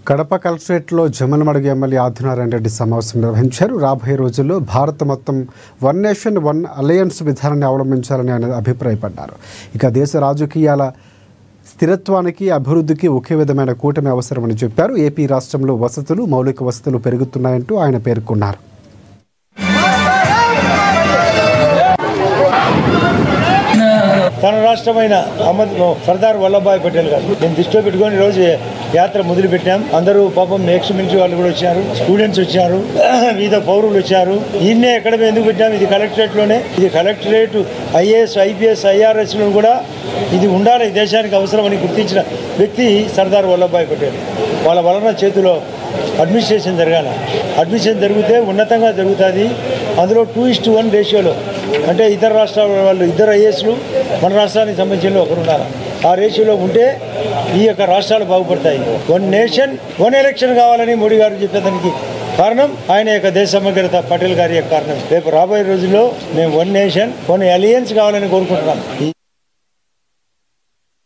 కడప కలెక్టరేట్లో జమ్మలమడుగు ఎమ్మెల్యే ఆదినారాయణ రెడ్డి సమావేశం నిర్వహించారు. రాబోయే రోజుల్లో భారత్ మొత్తం వన్ నేషన్ వన్ అలయన్స్ విధానాన్ని అవలంబించాలని ఆయన అభిప్రాయపడ్డారు. ఇక దేశ రాజకీయాల స్థిరత్వానికి అభివృద్ధికి ఒకే విధమైన కూటమి అవసరమని చెప్పారు. ఏపీ రాష్ట్రంలో వసతులు మౌలిక వసతులు పెరుగుతున్నాయంటూ ఆయన పేర్కొన్నారు. తన రాష్ట్రమైన సర్దార్ వల్లభాయ్ పటేల్ గారు నేను దృష్టిలో పెట్టుకొని ఈరోజు యాత్ర మొదలు పెట్టాం. అందరూ పాపం నెక్స్ట్ మిలిటరీ వాళ్ళు కూడా వచ్చారు, స్టూడెంట్స్ వచ్చారు, వివిధ పౌరులు వచ్చారు. ఈయన్నే ఎక్కడ ఎందుకు పెట్టాం? ఇది కలెక్టరేట్ లోనే. ఇది కలెక్టరేట్ ఐఏఎస్ ఐపీఎస్ ఐఆర్ఎస్ లో కూడా ఇది ఉండాలి, దేశానికి అవసరమని గుర్తించిన వ్యక్తి సర్దార్ వల్లభాయ్ పటేల్. వాళ్ళ వలన చేతిలో అడ్మినిస్ట్రేషన్ జరగాల. అడ్మినిస్ట్రేషన్ జరిగితే ఉన్నతంగా జరుగుతుంది. అందులో 2:1 రేషియోలో, అంటే ఇతర రాష్ట్రాల వాళ్ళు ఇద్దరు ఐఏఎస్లు మన రాష్ట్రానికి సంబంధించిన ఒకరు ఉన్నారు. ఆ రేషియోలో ఉంటే ఈ యొక్క రాష్ట్రాలు బాగుపడతాయి. వన్ నేషన్ వన్ ఎలక్షన్ కావాలని మోడీ గారు చెప్పేదానికి కారణం ఆయన యొక్క దేశ సమగ్రత, పటేల్ గారి యొక్క కారణం. రేపు రాబోయే రోజుల్లో మేము వన్ నేషన్ వన్ అలయన్స్ కావాలని కోరుకుంటున్నాం.